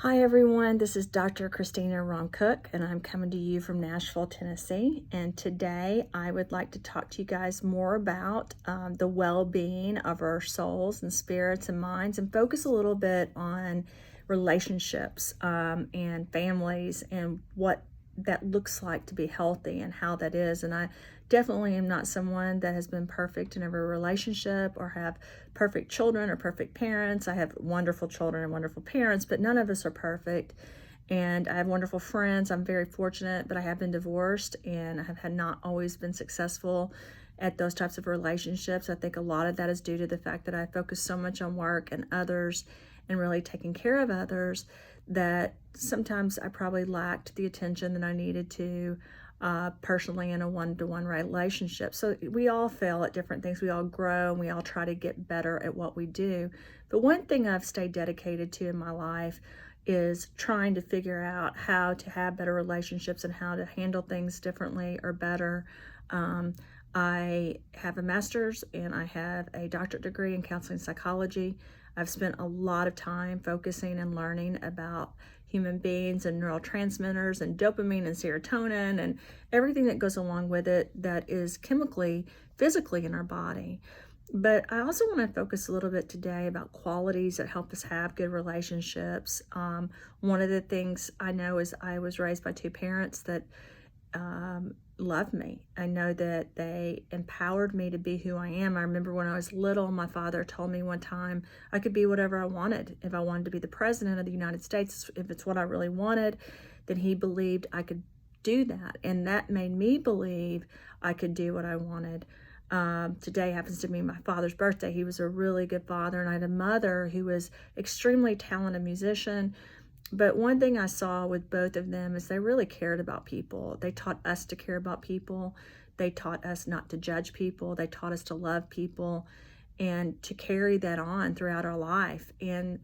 Hi everyone, this is Dr. Christina Rahm Cook, and I'm coming to you from Nashville, Tennessee. And today I would like to talk to you guys more about the well-being of our souls and spirits and minds, and focus a little bit on relationships and families and what that looks like to be healthy and how that is. And I definitely am not someone that has been perfect in every relationship or have perfect children or perfect parents. I have wonderful children and wonderful parents, but none of us are perfect. And I have wonderful friends. I'm very fortunate, but I have been divorced and I have had not always been successful at those types of relationships. I think a lot of that is due to the fact that I focus so much on work and others and really taking care of others that sometimes I probably lacked the attention that I needed to personally in a one-to-one relationship. So we all fail at different things. We all grow and we all try to get better at what we do. But one thing I've stayed dedicated to in my life is trying to figure out how to have better relationships and how to handle things differently or better. I have a master's and I have a doctorate degree in counseling psychology. I've spent a lot of time focusing and learning about human beings and neurotransmitters and dopamine and serotonin and everything that goes along with it that is chemically, physically in our body. But I also want to focus a little bit today about qualities that help us have good relationships. One of the things I know is I was raised by two parents that love me. I know that they empowered me to be who I am. I remember when I was little, my father told me one time I could be whatever I wanted. If I wanted to be the president of the United States, if it's what I really wanted, then he believed I could do that. And that made me believe I could do what I wanted. Today happens to be my father's birthday. He was a really good father, and I had a mother who was extremely talented musician. But one thing I saw with both of them is they really cared about people. They taught us to care about people. They taught us not to judge people. They taught us to love people and to carry that on throughout our life. And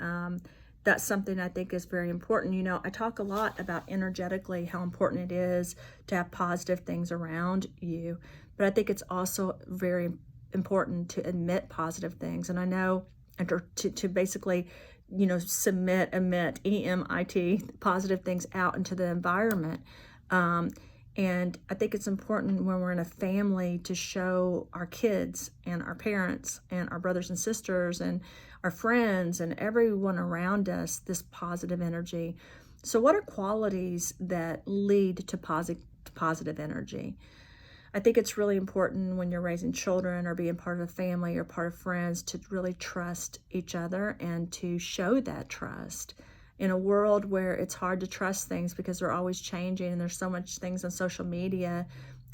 that's something I think is very important. You know, I talk a lot about energetically how important it is to have positive things around you, but I think it's also very important to admit positive things. And I know, and to basically emit, EMIT, positive things out into the environment. And I think it's important when we're in a family to show our kids and our parents and our brothers and sisters and our friends and everyone around us this positive energy. So what are qualities that lead to positive energy? I think it's really important when you're raising children or being part of a family or part of friends to really trust each other and to show that trust. In a world where it's hard to trust things because they're always changing and there's so much things on social media,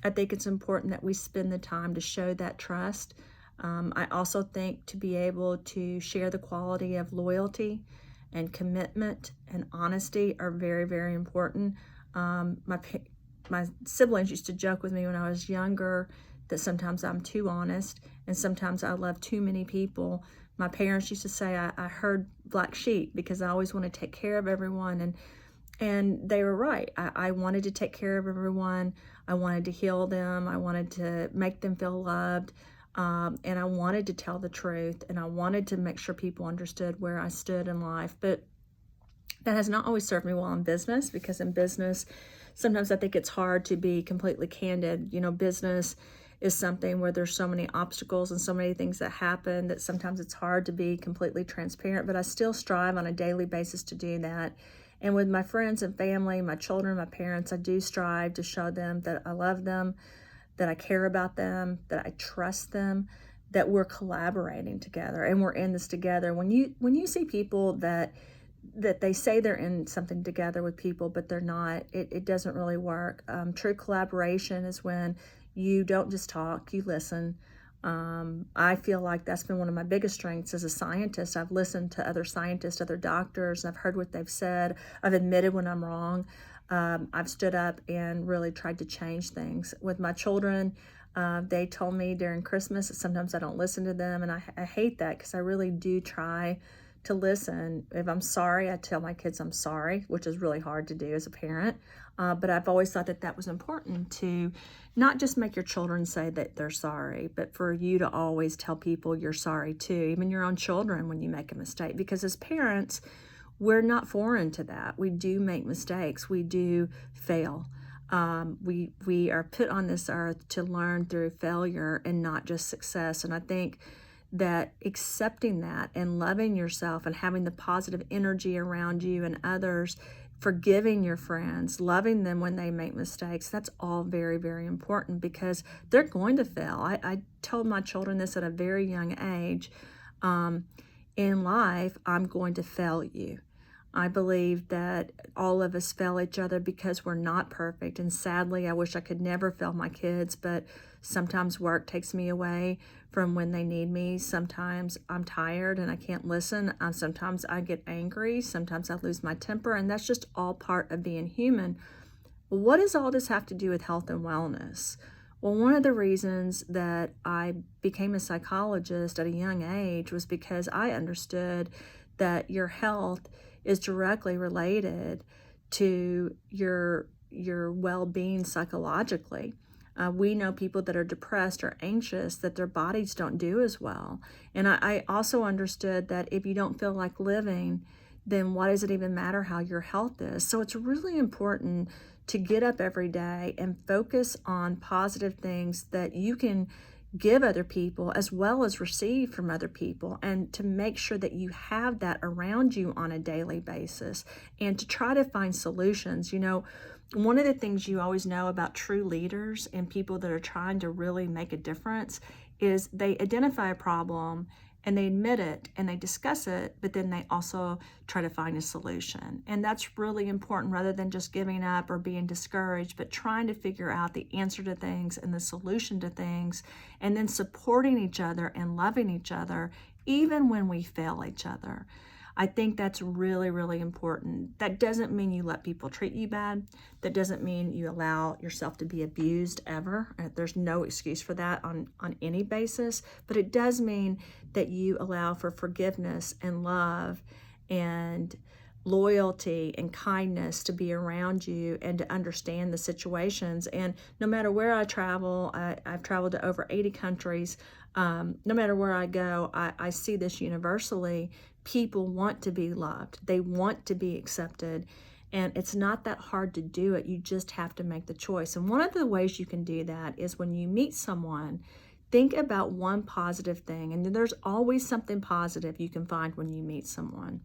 I think it's important that we spend the time to show that trust. I also think to be able to share the quality of loyalty and commitment and honesty are very, very important. My siblings used to joke with me when I was younger that sometimes I'm too honest and sometimes I love too many people. My parents used to say I herd black sheep because I always want to take care of everyone, and they were right. I wanted to take care of everyone. I wanted to heal them. I wanted to make them feel loved, and I wanted to tell the truth, and I wanted to make sure people understood where I stood in life. But that has not always served me well in business, because in business, sometimes I think it's hard to be completely candid. You know, business is something where there's so many obstacles and so many things that happen that sometimes it's hard to be completely transparent, but I still strive on a daily basis to do that. And with my friends and family, my children, my parents, I do strive to show them that I love them, that I care about them, that I trust them, that we're collaborating together and we're in this together. When you see people that they say they're in something together with people, but they're not, it doesn't really work. True collaboration is when you don't just talk, you listen. I feel like that's been one of my biggest strengths as a scientist. I've listened to other scientists, other doctors, and I've heard what they've said. I've admitted when I'm wrong. I've stood up and really tried to change things. With my children, they told me during Christmas that sometimes I don't listen to them, and I hate that because I really do try to listen. If I'm sorry, I tell my kids I'm sorry, which is really hard to do as a parent. But I've always thought that that was important, to not just make your children say that they're sorry, but for you to always tell people you're sorry too, even your own children when you make a mistake. Because as parents, we're not foreign to that. We do make mistakes. We do fail. We are put on this earth to learn through failure and not just success. And I think that accepting that and loving yourself and having the positive energy around you and others, forgiving your friends, loving them when they make mistakes, that's all very, very important, because they're going to fail. I told my children this at a very young age. In life, I'm going to fail you. I believe that all of us fail each other because we're not perfect. And sadly, I wish I could never fail my kids, but sometimes work takes me away from when they need me. Sometimes I'm tired and I can't listen. Sometimes I get angry. Sometimes I lose my temper. And that's just all part of being human. Well, what does all this have to do with health and wellness? Well, one of the reasons that I became a psychologist at a young age was because I understood that your health is directly related to your well-being psychologically. We know people that are depressed or anxious, that their bodies don't do as well. And I also understood that if you don't feel like living, then why does it even matter how your health is? So it's really important to get up every day and focus on positive things that you can give other people as well as receive from other people, and to make sure that you have that around you on a daily basis, and to try to find solutions. You know, one of the things you always know about true leaders and people that are trying to really make a difference is they identify a problem and they admit it and they discuss it, but then they also try to find a solution. And that's really important, rather than just giving up or being discouraged, but trying to figure out the answer to things and the solution to things, and then supporting each other and loving each other, even when we fail each other. I think that's really, really important. That doesn't mean you let people treat you bad. That doesn't mean you allow yourself to be abused ever. There's no excuse for that on any basis. But it does mean that you allow for forgiveness and love and loyalty and kindness to be around you, and to understand the situations. And no matter where I travel, I've traveled to over 80 countries. No matter where I go, I see this universally. People want to be loved. They want to be accepted. And it's not that hard to do it. You just have to make the choice. And one of the ways you can do that is when you meet someone, think about one positive thing. And there's always something positive you can find when you meet someone.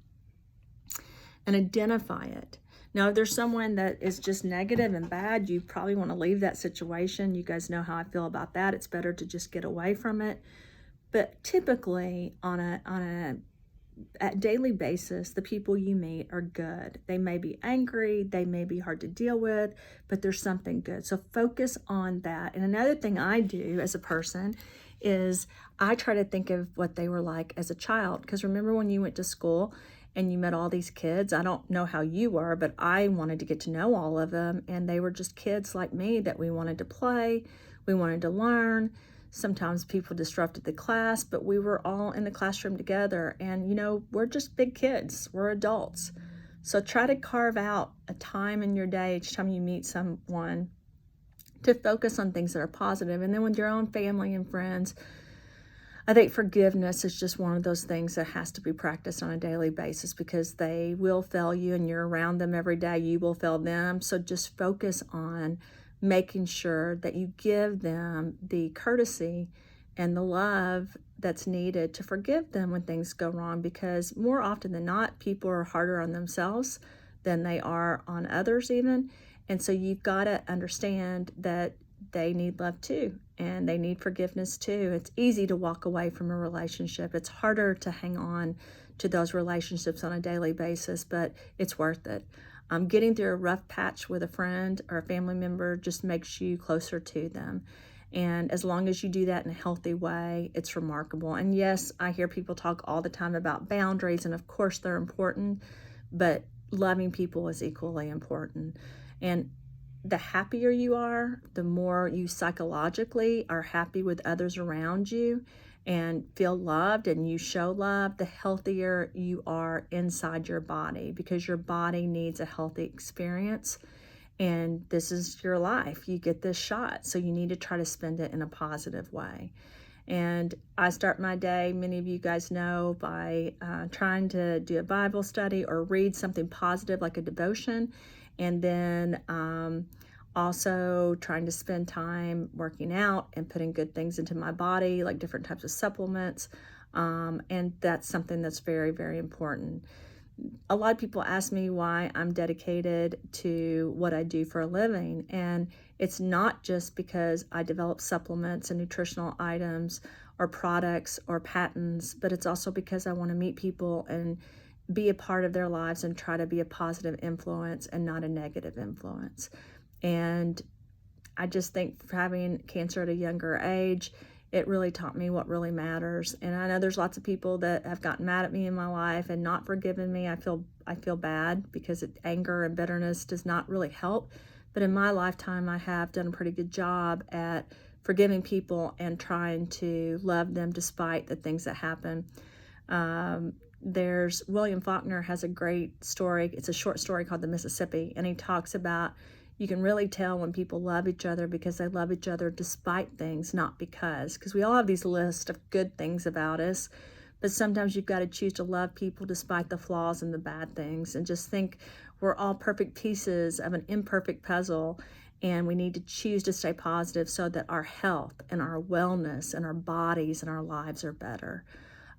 And identify it. Now, if there's someone that is just negative and bad, you probably want to leave that situation. You guys know how I feel about that. It's better to just get away from it. But typically, on a daily basis, the people you meet are good. They may be angry, they may be hard to deal with, but there's something good. So focus on that. And another thing I do as a person is I try to think of what they were like as a child. Because remember when you went to school and you met all these kids? I don't know how you were, but I wanted to get to know all of them. And they were just kids like me that we wanted to play, we wanted to learn. Sometimes people disrupted the class, but we were all in the classroom together. And, you know, we're just big kids. We're adults. So try to carve out a time in your day each time you meet someone to focus on things that are positive. And then with your own family and friends, I think forgiveness is just one of those things that has to be practiced on a daily basis, because they will fail you and you're around them every day. You will fail them. So just focus on making sure that you give them the courtesy and the love that's needed to forgive them when things go wrong, because more often than not, people are harder on themselves than they are on others even. And so you've got to understand that they need love too, and they need forgiveness too. It's easy to walk away from a relationship. It's harder to hang on to those relationships on a daily basis, but it's worth it. Getting through a rough patch with a friend or a family member just makes you closer to them. And as long as you do that in a healthy way, it's remarkable. And yes, I hear people talk all the time about boundaries, and of course they're important, but loving people is equally important. And the happier you are, the more you psychologically are happy with others around you and feel loved and you show love, the healthier you are inside your body, because your body needs a healthy experience. And this is your life. You get this shot, so you need to try to spend it in a positive way. And I start my day, many of you guys know, by trying to do a Bible study or read something positive like a devotion, and then also trying to spend time working out and putting good things into my body, like different types of supplements. And that's something that's very, very important. A lot of people ask me why I'm dedicated to what I do for a living, and it's not just because I develop supplements and nutritional items or products or patents, but it's also because I want to meet people and be a part of their lives and try to be a positive influence and not a negative influence. And I just think having cancer at a younger age, it really taught me what really matters. And I know there's lots of people that have gotten mad at me in my life and not forgiven me. I feel bad because anger and bitterness does not really help. But in my lifetime, I have done a pretty good job at forgiving people and trying to love them despite the things that happen. There's William Faulkner has a great story. It's a short story called The Mississippi, and he talks about you can really tell when people love each other because they love each other despite things, not because we all have these lists of good things about us, but sometimes you've got to choose to love people despite the flaws and the bad things, and just think we're all perfect pieces of an imperfect puzzle, and we need to choose to stay positive so that our health and our wellness and our bodies and our lives are better.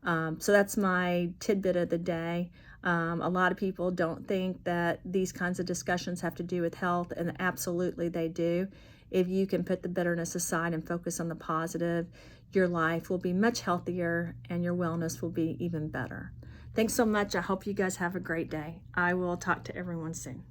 So that's my tidbit of the day. A lot of people don't think that these kinds of discussions have to do with health, and absolutely they do. If you can put the bitterness aside and focus on the positive, your life will be much healthier and your wellness will be even better. Thanks so much. I hope you guys have a great day. I will talk to everyone soon.